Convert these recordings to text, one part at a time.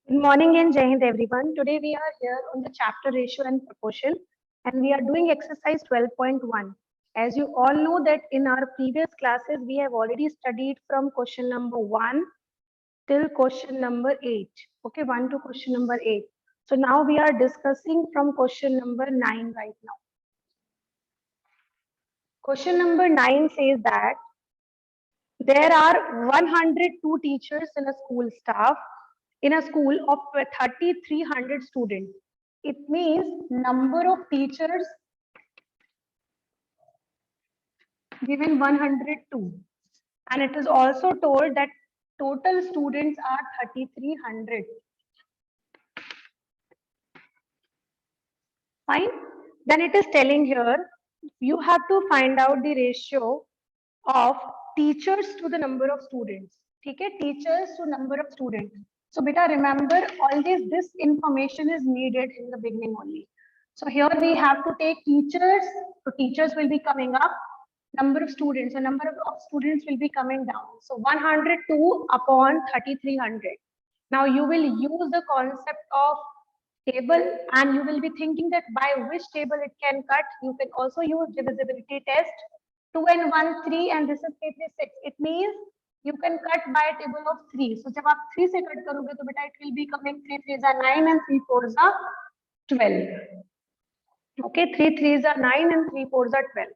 Good morning and Jai Hind everyone. Today we are here on the chapter ratio and proportion and we are doing exercise 12.1. As you all know that in our previous classes we have already studied from question number 1 till question number 8. Okay, 1 to question number 8. So now we are discussing from question number 9 right now. Question number 9 says that there are 102 teachers in a school staff in a school of 3,300 students. It means number of teachers given 102. And it is also told that total students are 3,300. Fine. Then it is telling here, you have to find out the ratio of teachers to the number of students. Okay, teachers to number of students. So beta, remember always this information is needed in the beginning only. So here we have to take teachers. So teachers will be coming up. Number of students. So number of students will be coming down. So 102 upon 3,300. Now you will use the concept of table and you will be thinking that by which table it can cut. You can also use divisibility test. 2 and 1 3 and this is 3 3 6. It means you can cut by a table of 3. So जब आप 3 से cut करोगे तो बेटा it will be coming 3 3s are 9 and 3 4s are 12. Okay, 3 3s are 9 and 3 4s are 12.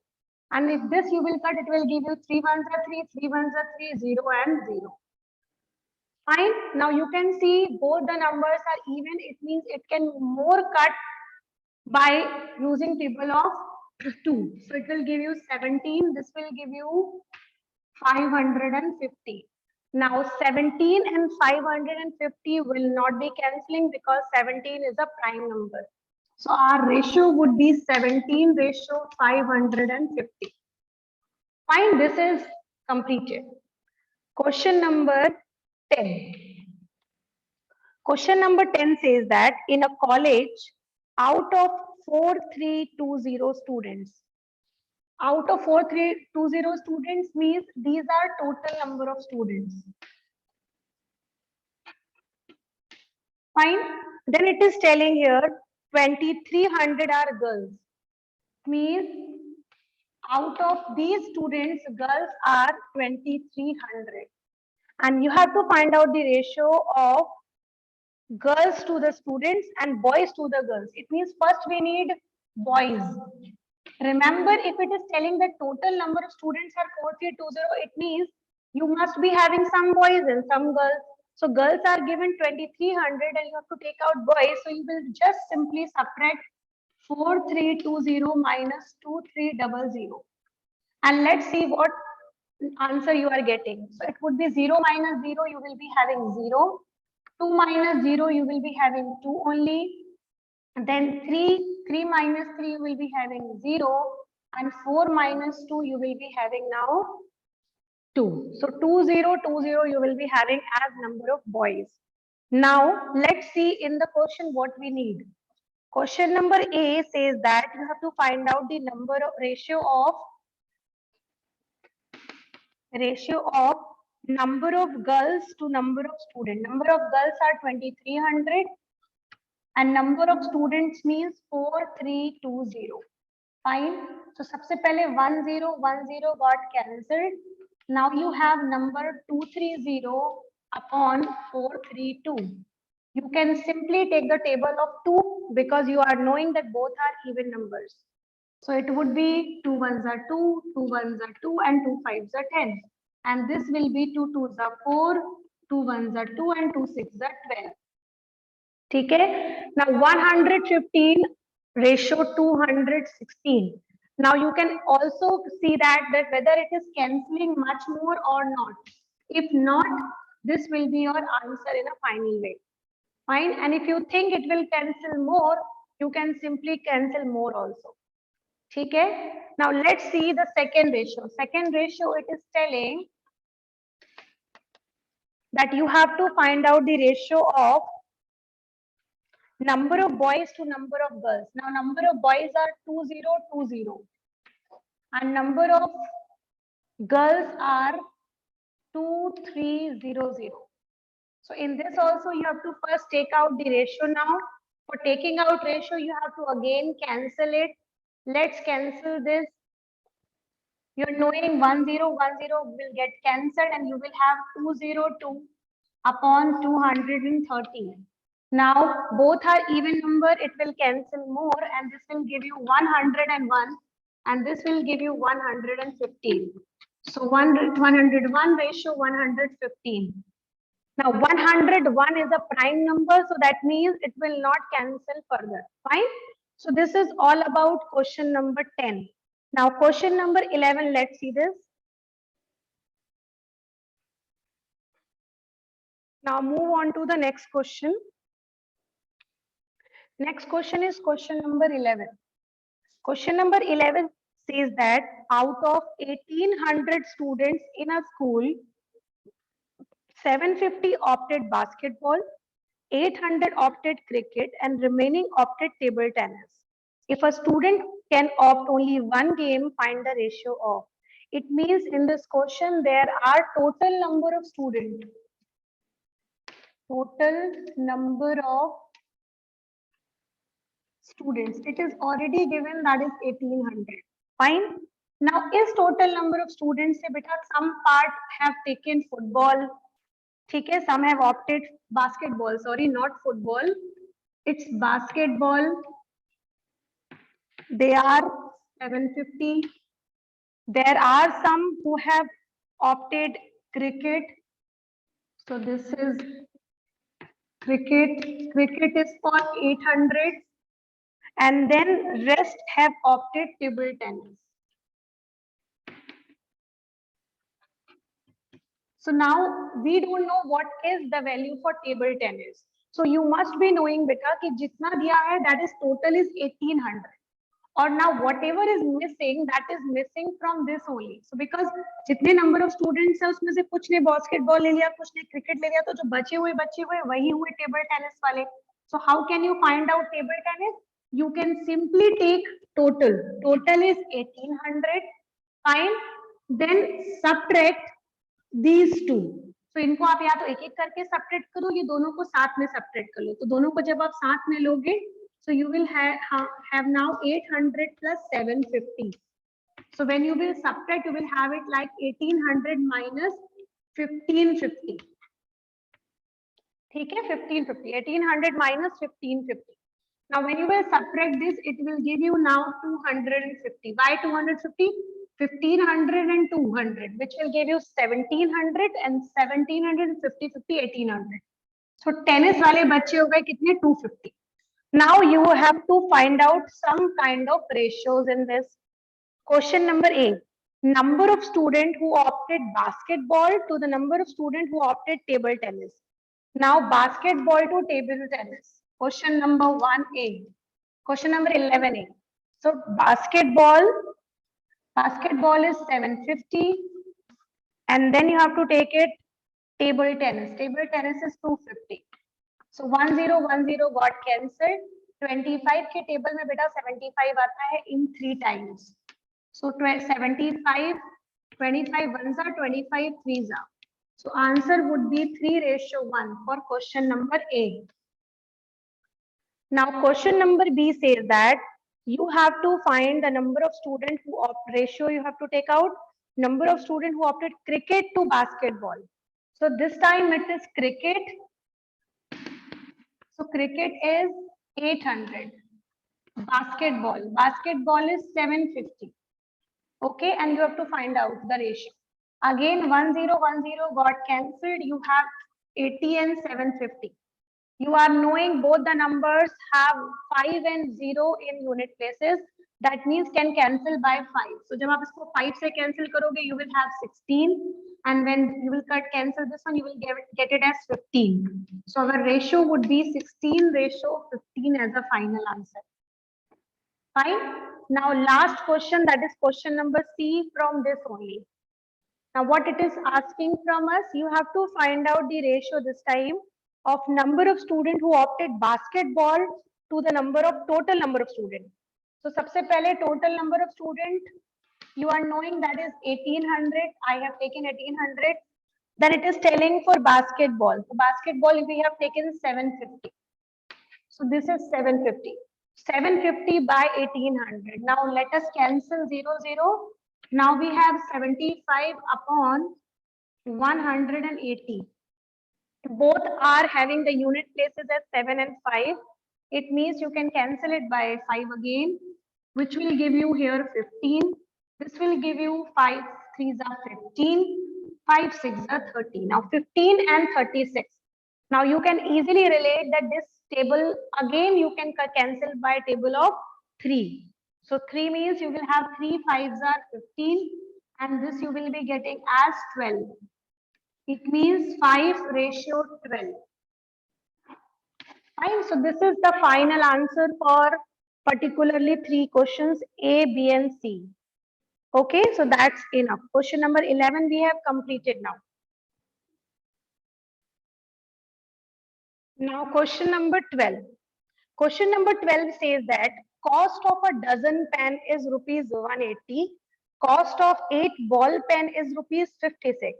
And if this you will cut, it will give you 3 1s are 3, 3 1s are 3, 0 and 0. Fine. Now you can see both the numbers are even. It means it can more cut by using table of 2. So it will give you 17. This will give you 550. Now 17 and 550 will not be cancelling because 17 is a prime number. So our ratio would be 17 ratio 550. Fine, this is completed. Question number 10. Question number 10 says that in a college, out of 4,320 students, out of 4,320 students means these are total number of students. Fine. Then it is telling here 2,300 are girls. Means out of these students, girls are 2,300. And you have to find out the ratio of girls to the students and boys to the girls. It means first we need boys. Remember, if it is telling that total number of students are 4,320, it means you must be having some boys and some girls. So girls are given 2,300 and you have to take out boys. So you will just simply subtract 4,320 minus 2,300. And let's see what answer you are getting. So it would be 0 minus 0, you will be having 0. 2 minus 0, you will be having 2 only. Then 3 minus 3, you will be having 0. And 4 minus 2, you will be having now 2. So 2020, you will be having as number of boys. Now, let's see in the question what we need. Question number A says that you have to find out the number of ratio of number of girls to number of students. Number of girls are 2,300 and number of students means 4,320. Fine. So सबसे पहले 1010 got cancelled. Now you have number 230 upon 432. You can simply take the table of 2 because you are knowing that both are even numbers. So it would be 2 1s are 2, 2 1s are 2 and 2 5s are 10. And this will be 2 2s are 4, 2 1s are 2 and 2 6s are 12. Okay. Now 115 ratio 216. Now you can also see that whether it is cancelling much more or not. If not, this will be your answer in a final way. Fine. And if you think it will cancel more, you can simply cancel more also. Okay. Now let's see the second ratio. Second ratio, it is telling that you have to find out the ratio of number of boys to number of girls. Now number of boys are 2020 and number of girls are 2300. So in this also you have to first take out the ratio now. For taking out ratio, you have to again cancel it. Let's cancel this. You're knowing 1010 will get cancelled and you will have 202 upon 230. Now both are even number, it will cancel more and this will give you 101 and this will give you 115. So 101 ratio 115. Now 101 is a prime number, so that means it will not cancel further. Fine. So this is all about question number 10. Now question number 11, let's see this. Now move on to the next question. Next question is question number 11. Question number 11 says that out of 1800 students in a school, 750 opted basketball, 800 opted cricket and remaining opted table tennis. If a student can opt only one game, find the ratio of. It means in this question there are total number of students. Total number of students. It is already given, that is 1800. Fine. Now is total number of students से बेटा some part have taken football. ठीक है, some have opted basketball. Sorry, not football. It's basketball. They are 750. There are some who have opted cricket. So this is cricket. Cricket is for 800. And then rest have opted table tennis. So now we don't know what is the value for table tennis. So you must be knowing beta कि जितना दिया है that is total is 1800. Or now whatever is missing, that is missing from this only. So because जितने number of students है उसमें से कुछ ने basketball ले लिया, कुछ ने cricket ले लिया, तो जो बचे हुए वही हुए table tennis वाले. So how can you find out table tennis? You can simply take total. Total is 1800. Fine. Then subtract these two. So इनको आप या तो एक एक करके subtract करो, ये दोनों को साथ में subtract कर लो. तो दोनों को जब आप साथ में लोगे, so you will have now 800 plus 750. So when you will subtract, you will have it like 1800 minus 1550. ठीक है, 1550. 1800 minus 1550. Now when you will subtract this, it will give you now 250. Why 250? 1500 and 200, which will give you 1700 and 1700, 50, 50, 1800. So tennis वाले बच्चे हो गए कितने? 250. Now you have to find out some kind of ratios in this. Question number A. Number of students who opted basketball to the number of students who opted table tennis. Now basketball to table tennis. Question number 1A. Question number 11A. So basketball is 750 and then you have to take it table tennis. Table tennis is 250. So 1010 got cancelled. 25 के table में बेटा 75 आता है in 3 times. So 75, 25 ones are 25 threes are. So answer would be 3:1 for question number A. Now question number B says that you have to find the number of students who opt ratio. You have to take out number of students who opted cricket to basketball. So this time it is cricket. So cricket is 800. Basketball is 750. Okay, and you have to find out the ratio. Again 1010 got cancelled. You have 80 and 750. You are knowing both the numbers have 5 and 0 in unit places. That means can cancel by 5. So जब आप इसको 5 से cancel करोगे, you will have 16. And when you will cancel this one, you will get it as 15. So our ratio would be 16:15 as a final answer. Fine. Now last question, that is question number C from this only. Now what it is asking from us, you have to find out the ratio this time of number of students who opted basketball to the total number of students. So सबसे पहले total number of students, you are knowing that is 1800. I have taken 1800. Then it is telling for basketball. For basketball, we have taken 750. So this is 750. 750 by 1800. Now let us cancel 0. Now we have 75 upon 180. Both are having the unit places as 7 and 5. It means you can cancel it by 5 again, which will give you here 15. This will give you 5 3s are 15, 5 6 are 30. Now 15 and 36. Now you can easily relate that this table again you can cancel by table of 3. So 3 means you will have 3 5s are 15 and this you will be getting as 12. It means 5:12. Fine. So this is the final answer for particularly 3 questions A, B and C. Okay, so that's enough. Question number 11 we have completed now. Now question number 12. Question number 12 says that cost of a dozen pen is rupees 180. Cost of 8 ball pen is rupees 56.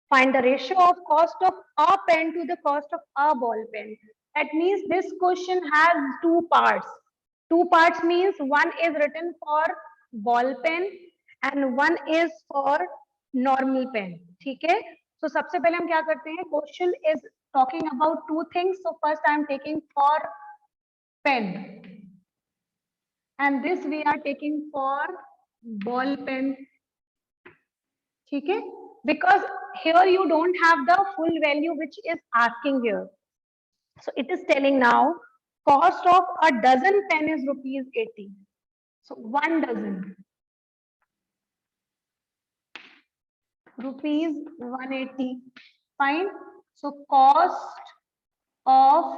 Find the ratio of cost of a pen to the cost of a ball pen. That means this question has 2 parts. 2 parts means one is written for ball pen and one is for normal pen. ठीक है? So सबसे पहले हम क्या करते हैं? Question is talking about 2 things. So first I am taking for pen and this we are taking for ball pen. ठीक है? Because here you don't have the full value which is asking here. So it is telling now cost of a dozen pen is rupees 80. So 1 dozen rupees 180. Fine. So cost of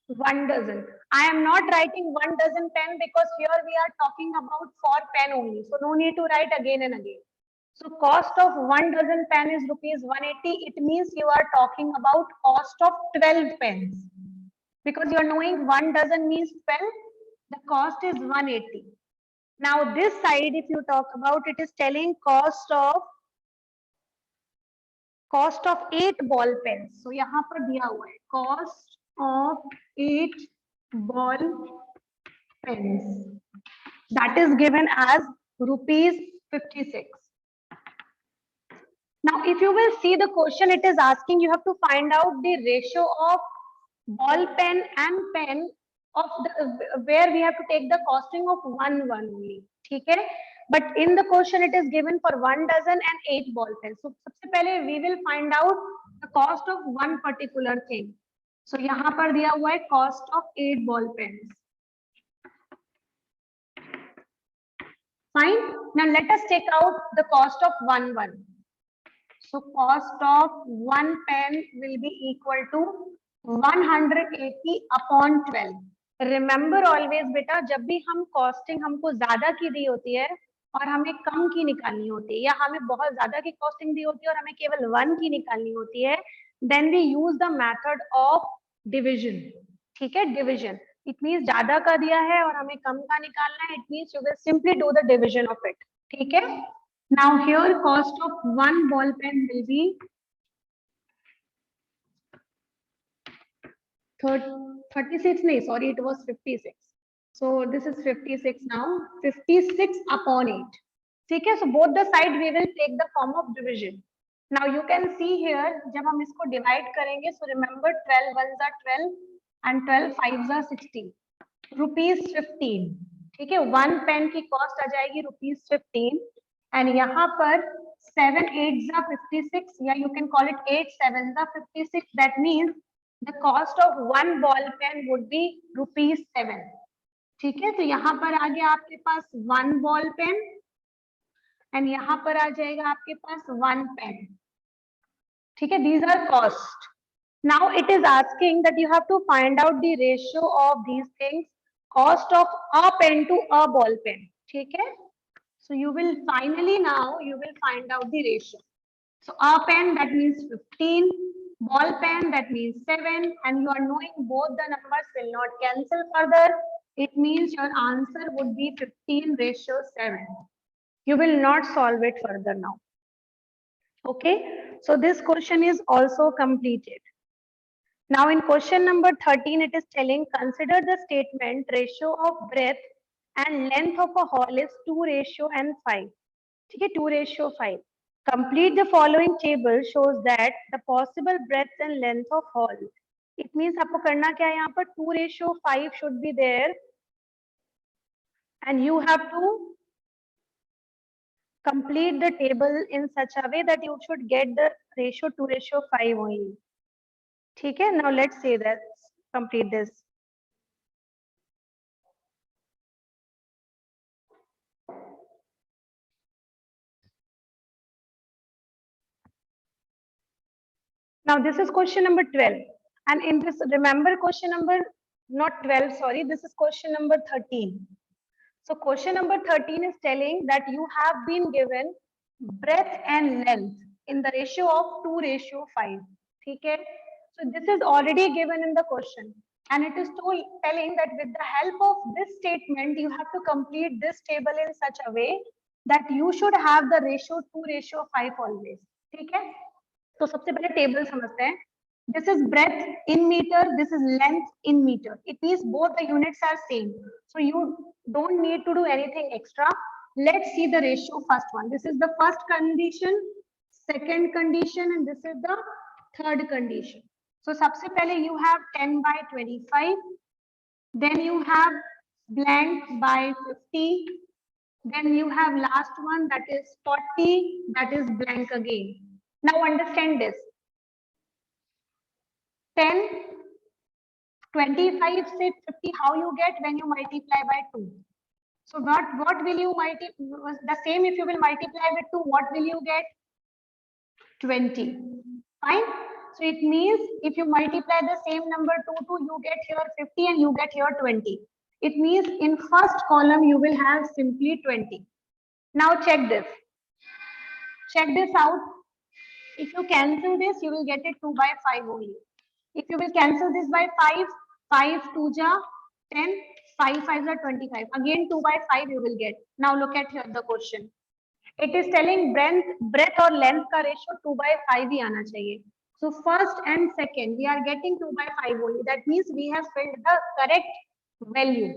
1 dozen. I am not writing 1 dozen pen because here we are talking about for pen only. So no need to write again and again. So cost of 1 dozen pen is rupees 180. It means you are talking about cost of 12 pens. Because you are knowing 1 dozen means 12, the cost is 180. Now this side, if you talk about, it is telling cost of 8 ball pens. So यहाँ पर दिया हुआ है cost of 8 ball pens. That is given as rupees 56. Now, if you will see the question, it is asking you have to find out the ratio of ball pen and pen of the where we have to take the costing of one only. Okay, but in the question it is given for 1 dozen and 8 ball pens. So सबसे पहले we will find out the cost of one particular thing. So यहाँ पर दिया हुआ है cost of 8 ball pens. Fine. Now let us take out the cost of one. So cost of one pen will be equal to 180 upon 12. Remember always बेटा जब भी हम costing हमको ज्यादा की दी होती है और हमें कम की निकालनी होती है या हमें बहुत ज्यादा की costing दी होती है और हमें केवल 1 की निकालनी होती है, then we use the method of division. ठीक है, division. It means ज्यादा का दिया है और हमें कम का निकालना है. It means you will simply do the division of it. ठीक है. Now here cost of one ball pen will be 36. No, sorry, it was 56. So this is 56 now. 56 upon 8. Okay, so both the side we will take the form of division. Now you can see here, जब हम इसको divide करेंगे, so remember 12 ones are 12 and 12 fives are 16. Rupees 15. ठीक है, one pen की cost आ जाएगी rupees 15. And यहाँ पर 7 8s are 56, या you can call it 8 7s are 56. That means the cost of one ball pen would be rupees 7. ठीक है, तो यहाँ पर आ गया आपके पास one ball pen and यहाँ पर आ जाएगा आपके पास one pen. ठीक है, these are cost. Now it is asking that you have to find out the ratio of these things, cost of a pen to a ball pen. ठीक है. So you will finally now you will find out the ratio. So a pen that means 15, ball pen that means 7, and you are knowing both the numbers will not cancel further. It means your answer would be 15:7. You will not solve it further now. Okay, so this question is also completed. Now in question number 13, it is telling, consider the statement ratio of breadth and length of a hall is 2:5. Okay, 2:5. Complete the following table shows that the possible breadth and length of hall. It means आपको करना क्या है यहाँ पर 2:5 should be there and you have to complete the table in such a way that you should get the ratio 2:5 only. ठीक है, now let's say that complete this. Now this is question number 12, and in this, remember question number, not 12, sorry, this is question number 13. So question number 13 is telling that you have been given breadth and length in the ratio of 2:5. Okay? So this is already given in the question, and it is telling that with the help of this statement, you have to complete this table in such a way that you should have the ratio 2:5 always. Okay? तो सबसे पहले table समझते हैं. This is breadth in meter, this is length in meter. It means both the units are same, so you don't need to do anything extra. Let's see the ratio. First one, this is the first condition, second condition, and this is the third condition. So सबसे पहले you have 10/25, then you have blank by 50, then you have last one, that is 40, that is blank again. Now understand this. 10, 25 से 50, how you get when you multiply by 2? So what will you multiply? The same, if you will multiply with 2, what will you get? 20. Fine. So it means if you multiply the same number 2, you get here 50 and you get here 20. It means in first column you will have simply 20. Now check this. Check this out. If you cancel this, you will get it 2/5 only. If you will cancel this by 5, 5 2 ja 10, 5 5 ja 25. Again 2/5 you will get. Now look at here the question. It is telling breadth or length का ratio 2/5 ही आना चाहिए. So first and second we are getting 2/5 only. That means we have filled the correct value.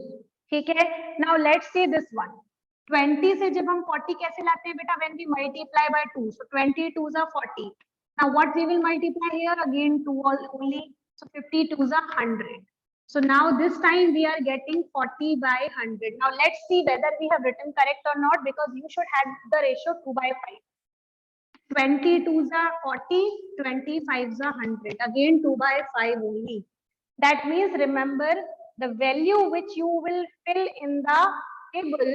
ठीक है. Now let's see this one. 20 से जब हम 40 कैसे लाते हैं बेटा? When we multiply by 2. So 20 2s are 40. Now what we will multiply here? Again 2 only. So 50 2s are 100. So now this time we are getting 40/100. Now let's see whether we have written correct or not, because you should have the ratio 2/5. 20 2s are 40, 25s are 100. Again 2/5 only. That means remember, the value which you will fill in the table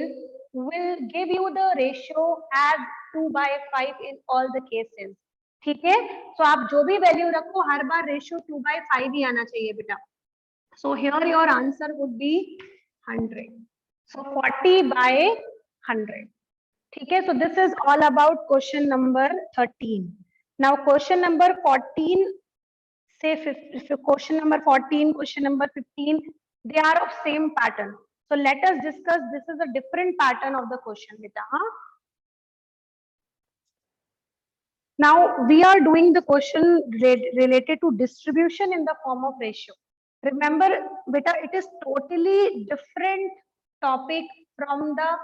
will give you the ratio as 2/5 in all the cases. ठीक है. So आप जो भी value रखो हर बार ratio 2/5 ही आना चाहिए बेटा. So here your answer would be 100. So 40/100. ठीक है. So this is all about question number 13. Now question number 14, say question number 14, question number 15, they are of same pattern. So let us discuss. This is a different pattern of the question, beta. Now we are doing the question related to distribution in the form of ratio. Remember, beta, it is totally different topic from the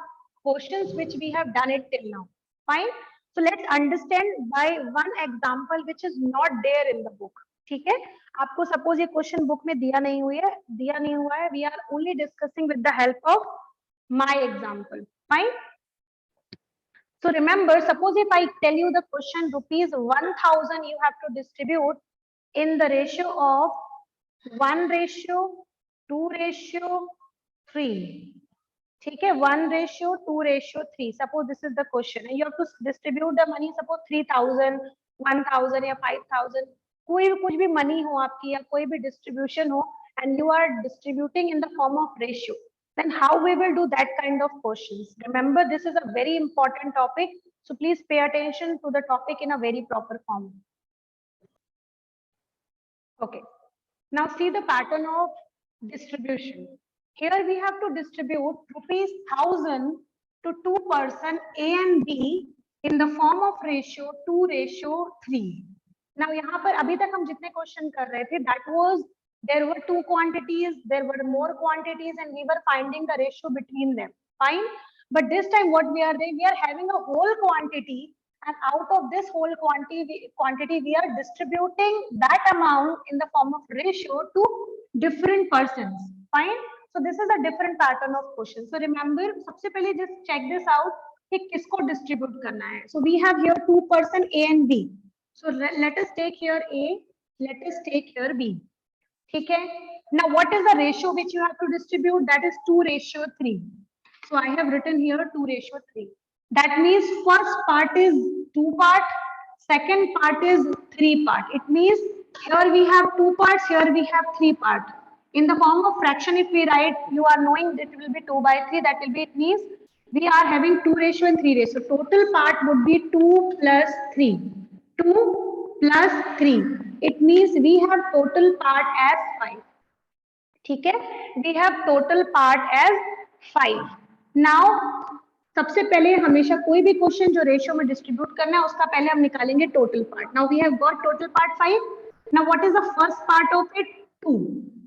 questions which we have done it till now. Fine. So let's understand by one example which is not there in the book. ठीक है. आपको suppose ये question book में दिया नहीं हुआ है. We are only discussing with the help of my example. Fine. So remember, suppose if I tell you the question rupees 1000 you have to distribute in the ratio of 1:2:3. ठीक है. 1:2:3. Suppose this is the question and you have to distribute the money. Suppose 3000, 1000 या 5000, कोई कुछ भी money हो आपकी या कोई भी distribution हो, and you are distributing in the form of ratio. Then how we will do that kind of questions? Remember, this is a very important topic, so please pay attention to the topic in a very proper form. Okay. Now see the pattern of distribution. Here we have to distribute rupees 1000 to two person A and B in the form of ratio 2:3. Now यहाँ पर अभी तक हम जितने question कर रहे थे, that was there were two quantities, there were more quantities, and we were finding the ratio between them. Fine, but this time what we are doing, we are having a whole quantity, and out of this whole quantity we are distributing that amount in the form of ratio to different persons. Fine, so this is a different pattern of question. So remember, सबसे पहले just check this out कि किसको distribute करना है. So we have here two person A and B. So let us take here A, let us take here B. ठीक है. Now what is the ratio which you have to distribute? That is 2:3. So I have written here 2:3. That means first part is 2 part, second part is 3 part. It means here we have 2 parts, here we have 3 part. In the form of fraction, if we write, you are knowing that it will be 2/3. That will be, it means we are having 2 ratio and 3 ratio. Total part would be 2 plus 3. 2 plus 3. It means we have total part as 5. ठीक है, we have total part as 5. Now सबसे पहले हमेशा कोई भी question जो ratio में distribute करना है उसका पहले हम निकालेंगे total part. Now we have got total part 5. Now what is the first part of it? 2.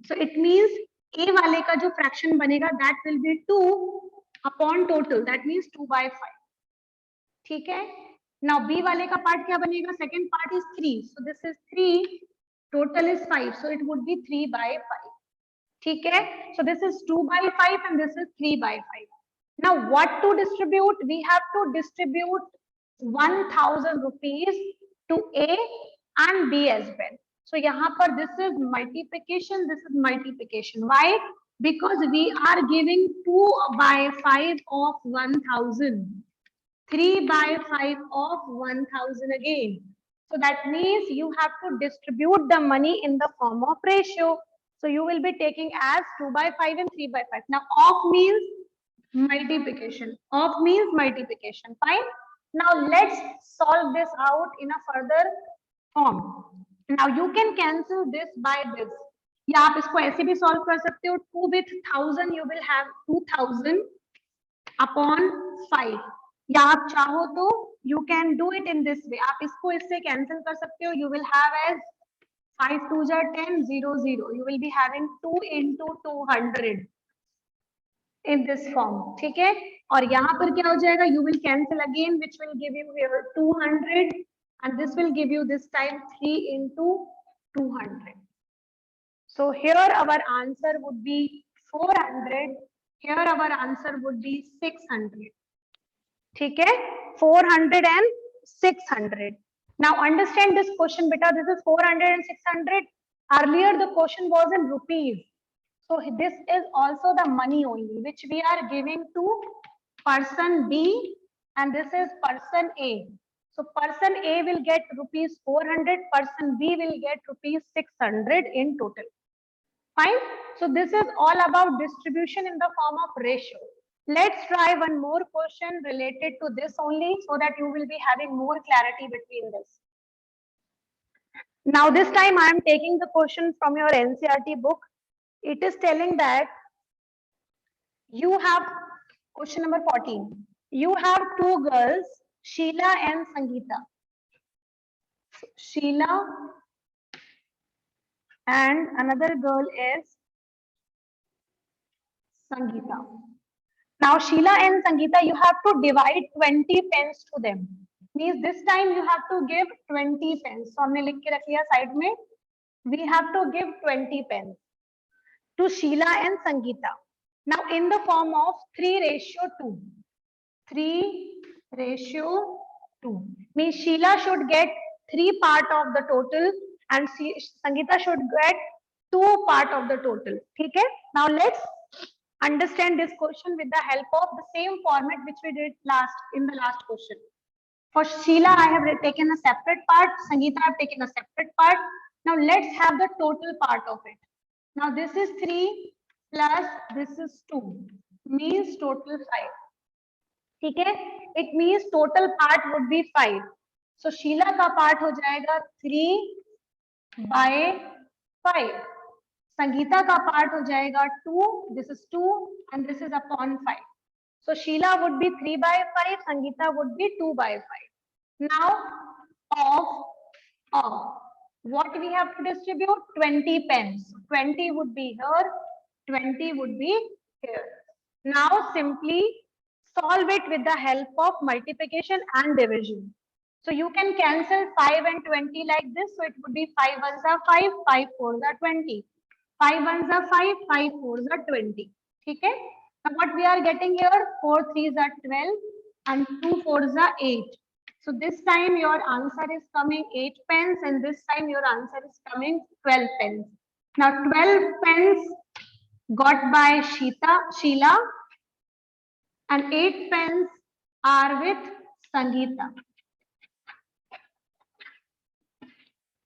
So it means A वाले का जो फ्रैक्शन बनेगा that will be 2 upon total, that means 2/5. ठीक है. नाउ बी वाले का पार्ट क्या बनेगा? Second part is 3, so this is 3, total is 5, so it would be 3/5. ठीक है. So this is 2/5 and this is 3/5. Now what to distribute? We have to distribute 1000 rupees to A and B as well. So यहाँ पर this is multiplication, this is multiplication. Why? Because we are giving 2/5 of 1000, 3/5 of 1000 again. So that means you have to distribute the money in the form of ratio. So you will be taking as 2/5 and 3/5. Now of means multiplication. Of means multiplication. Fine. Now let's solve this out in a further form. Now you can cancel this by this. या आप इसको ऐसे भी solve कर सकते हो. 2 with 1000 you will have 2000 upon 5. या आप चाहो तो you can do it in this way. आप इसको इससे cancel कर सकते हो. You will have as 5 2s are 10, 0 0. You will be having 2 into 200. In this form. ठीक है. और यहाँ पर क्या हो जाएगा? You will cancel again, which will give you here 200, and this will give you this time 3 into 200. So here our answer would be 400. Here our answer would be 600. ठीक है. 400 and 600. Now understand this question, beta. This is 400 and 600. Earlier the question was in rupees. So this is also the money only which we are giving to person B, and this is person A. So person A will get rupees 400, person B will get rupees 600 in total. Fine. So this is all about distribution in the form of ratio. Let's try one more question related to this only, so that you will be having more clarity between this. Now this time I am taking the question from your NCERT book. It is telling that you have question number 14. You have two girls, Sheila and Sangeeta. Sheila and another girl is Sangeeta. Now Sheila and Sangeeta, you have to divide 20 pence to them. Means this time you have to give 20 pence. So हमने लिख के रख लिया side में. We have to give 20 pence to Sheila and Sangeeta. Now in the form of 3:2. 3:2 means Sheila should get 3 part of the total and Sangeeta should get 2 part of the total. ठीक है. Now let's understand this question with the help of the same format which we did in the last question. For Sheila I have taken a separate part, Sangeeta I have taken a separate part. Now let's have the total part of it. Now this is 3 plus this is 2 means total 5. ठीक है. It means total part would be 5. So Sheila का part हो जाएगा 3/5. Sangeeta का part हो जाएगा 2. This is 2 and this is upon 5. So Sheila would be 3/5. Sangeeta would be 2/5. Now, of what we have to distribute? 20 pence. 20 would be here, 20 would be here. Now, simply solve it with the help of multiplication and division. So you can cancel 5 and 20 like this. So it would be 5 ones are 5, 5 fours are 20. 5 ones are 5, 5 fours are 20. Okay? Now what we are getting here? 4 threes are 12 and 2 fours are 8. So this time your answer is coming 8 pence and this time your answer is coming 12 pence. Now 12 pence got by Sheila and 8 pence are with Sangeeta.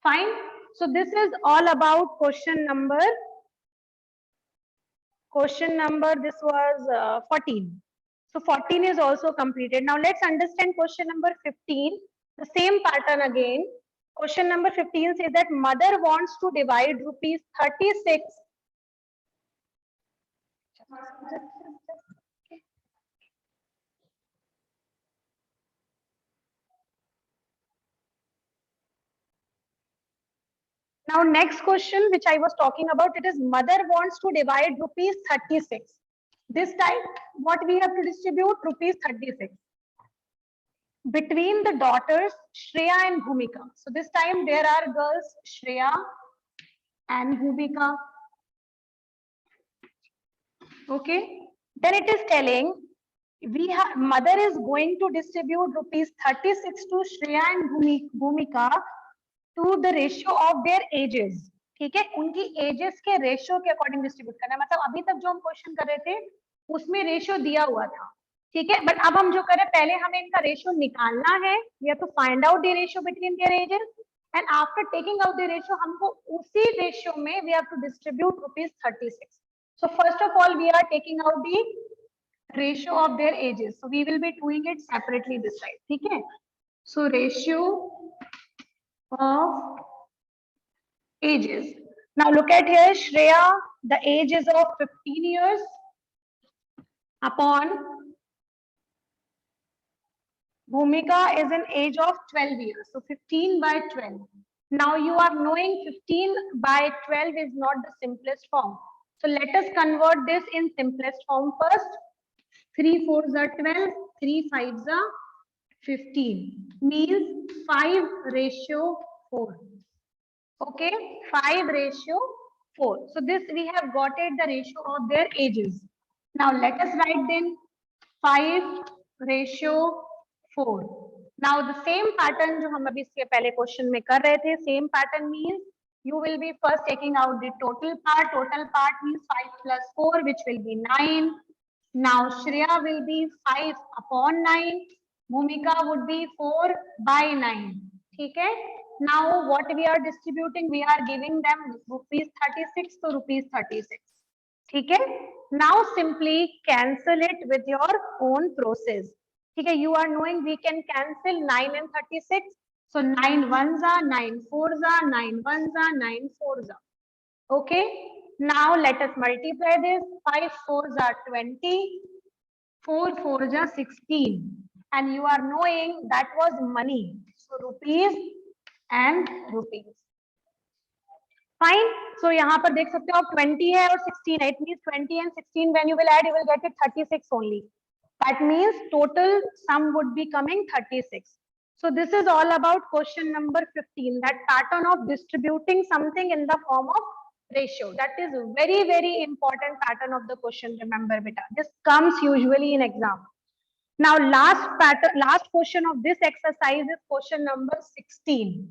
Fine. So this is all about question number, this was 14. So 14 is also completed. Now let's understand question number 15. The same pattern again. Question number 15 says that mother wants to divide rupees 36. Now next question which I was talking about, it is mother wants to divide rupees 36. This time what we have to distribute? Rupees 36. Between the daughters Shreya and Bhumika. So this time there are girls Shreya and Bhumika. Okay. Then it is telling mother is going to distribute rupees 36 to Shreya and Bhumika to the ratio of their ages. ठीक है, उनकी edges के ratio के according distribute करना है. मतलब अभी तक जो हम क्वेश्चन कर रहे थे उसमें रेशियो दिया हुआ था. ठीक है, बट अब हम जो करें, पहले हमें इनका रेशियो निकालना है. We have to find out the ratio between their ages and after taking out the ratio हमको उसी रेशियो में we have to distribute rupees 36. So first of all we are taking out the ratio of their ages. So we will be doing it separately this side. ठीक है, so ratio of ages. Now look at here, Shreya, the age is of 15 years upon Bhumika is an age of 12 years. So 15 by 12. Now you are knowing 15 by 12 is not the simplest form. So let us convert this in simplest form first. 3 fours are 12, 3 fives are 15. Means 5:4. Okay, 5:4. So this we have got it, the ratio of their ages. Now let us write then 5:4. Now the same pattern जो हम अभी इसके पहले question में कर रहे थे, same pattern means you will be first taking out the total part. Total part means 5 plus 4, which will be 9. Now Shreya will be 5 upon 9. Bhumika would be 4 by 9. ठीक है. Now what we are distributing, we are giving them rupees 36 to rupees 36. ठीक है. Now simply cancel it with your own process. ठीक है. You are knowing we can cancel 9 and 36. So 9 ones are 9 fours are 9 ones are 9 fours are. Okay. Now let us multiply this. 5 fours are 20. 4 fours are 16. And you are knowing that was money. So rupees and rupees. Fine. So यहाँ पर देख सकते हो आप 20 है और 16 है. It means 20 and 16 when you will add, you will get it 36 only. That means total sum would be coming 36. So this is all about question number 15. That pattern of distributing something in the form of ratio. That is very, very important pattern of the question. Remember, beta. This comes usually in exam. Now last question of this exercise is question number 16.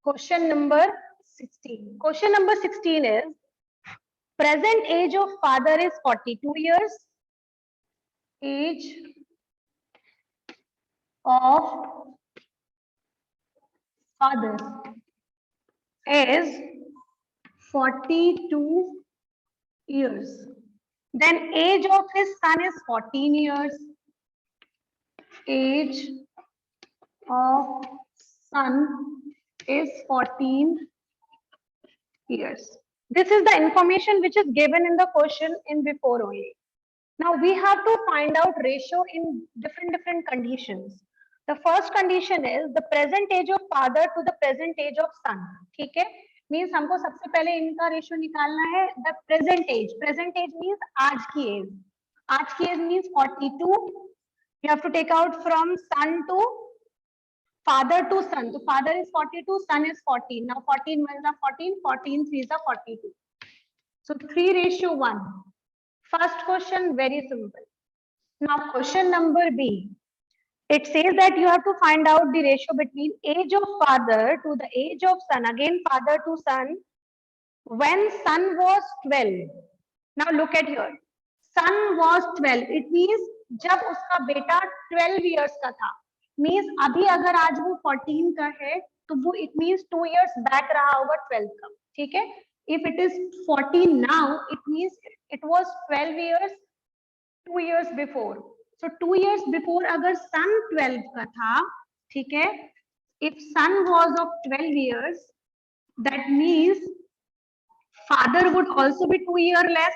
Question number 16. Question number 16 is, present age of father is 42 years. Age of father is 42 years. Then age of his son is 14 years. Age of son is 14 years. This is the information which is given in the question in before only. Now we have to find out ratio in different conditions. The first condition is the present age of father to the present age of son. ठीक है, means हमको सबसे पहले इनका ratio निकालना है. The present as means आज की एज. आज की as means 42. You have to take out from son to father to son. So father is 42, son is 14. Now 14 1 are 14, 14 3 are 42. So 3:1. First question, very simple. Now question number B. It says that you have to find out the ratio between age of father to the age of son. Again, father to son. When son was 12. Now look at here. Son was 12. It means जब उसका बेटा 12 years का था. Means अभी अगर आज वो 14 का है तो वो it means 2 years back रहा होगा 12 का. ठीक है. If it is 14 now, it means it was 12 years 2 years before. So 2 years before अगर son 12 का था, ठीक है, if son was of 12 years, that means father would also be 2 year less.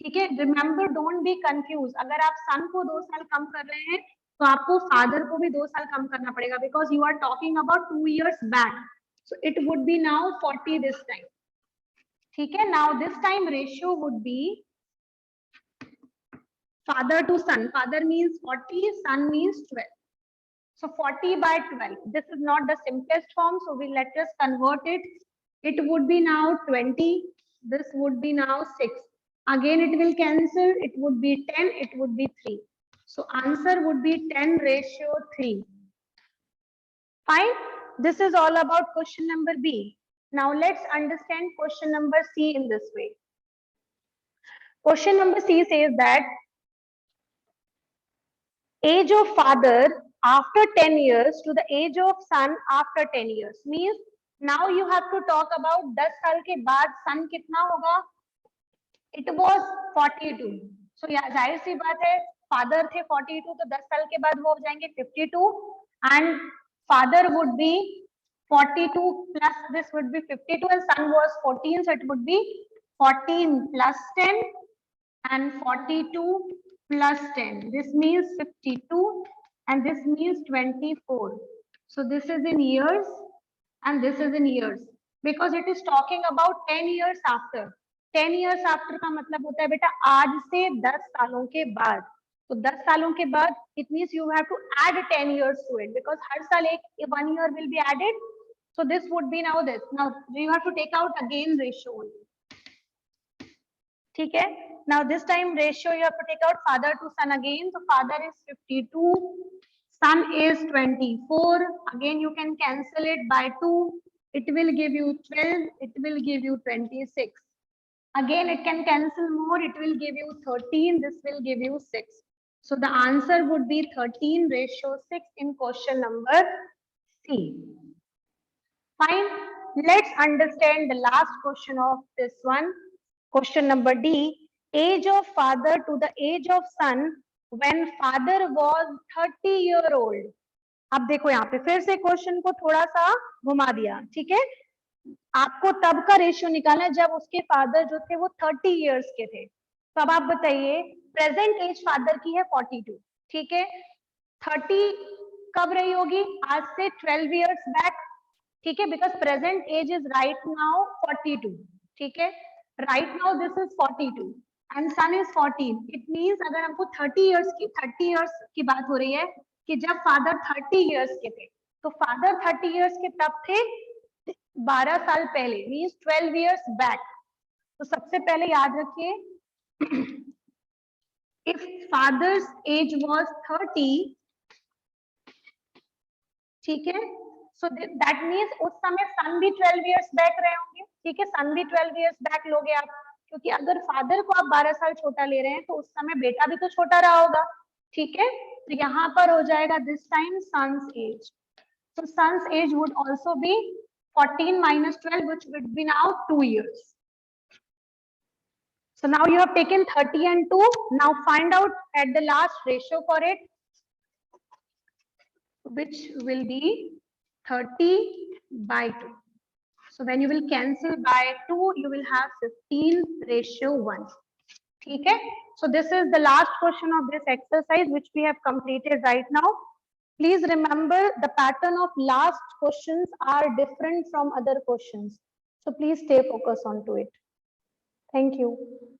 ठीक है, remember don't be confused. अगर आप son को 2 साल कम कर रहे हैं तो आपको father को भी 2 साल कम करना पड़ेगा, because you are talking about 2 years back. So it would be now 40 this time. ठीक है, now this time ratio would be father to son. Father means 40, son means 12. So 40 by 12. This is not the simplest form, so we let us convert it. It would be now 20. This would be now 6. Again it will cancel. It would be 10. It would be 3. So answer would be 10:3. Fine. This is all about question number B. Now let's understand question number C in this way. Question number C says that age of father after 10 years to the age of son after 10 years. Means now you have to talk about 10 साल के बाद son कितना होगा. It was 42. So या जाहिर सी बात है, father थे 42 तो 10 साल के बाद वो हो जाएंगे 52, and father would be 42 plus this would be 52, and son was 14, so it would be 14 plus 10 and 42 plus 10. This means 52 and this means 24. So this is in years and this is in years, because it is talking about 10 years after. 10 years after का मतलब होता है बेटा आज से 10 सालों के बाद. तो 10 सालों के बाद it means you have to add 10 years to it, because हर साल एक 1 year will be added. So this would be now this. Now you have to take out again ratio only. ठीक है. Now this time ratio you have to take out father to son again. So father is 52, son is 24. Again you can cancel it by 2. It will give you 12. It will give you 26. Again it can cancel more. It will give you 13. This will give you 6. So the answer would be 13:6 in question number C. Fine. Let's understand the last question of this one. Question number D. Age of father to the age of son when father was 30-year-old. अब देखो यहाँ पे फिर से question को थोड़ा सा घुमा दिया. ठीक है, आपको तब का रेशियो निकालना है जब उसके फादर जो थे वो 30 इयर्स के थे. तो अब आप बताइए प्रेजेंट एज फादर की है 42. ठीक है, 30 कब रही होगी? आज से 12 इयर्स बैक. ठीक है, because present age is right now 42. ठीक है, right now this is 42 and son is 14. It means अगर हमको 30 इयर्स की बात हो रही है कि जब फादर 30 इयर्स के थे, तो फादर 30 इयर्स के तब थे 12 साल पहले, मींस 12 इयर्स बैक. तो सबसे पहले याद रखिए इफ फादर्स एज वाज 30, ठीक है, सो दैट मींस उस समय सन भी 12 इयर्स बैक रहे होंगे. ठीक है, सन भी 12 इयर्स बैक लोगे आप, क्योंकि अगर फादर को आप 12 साल छोटा ले रहे हैं तो उस समय बेटा भी तो छोटा रहा होगा. ठीक है, तो यहाँ पर हो जाएगा this time son's age. So son's age would also be 14 minus 12, which would be now 2 years. So now you have taken 30 and 2. Now find out at the last ratio for it, which will be 30 by 2. So when you will cancel by 2, you will have 15:1. ठीक है. So this is the last question of this exercise which we have completed right now. Please remember the pattern of last questions are different from other questions. So please stay focused on to it. Thank you.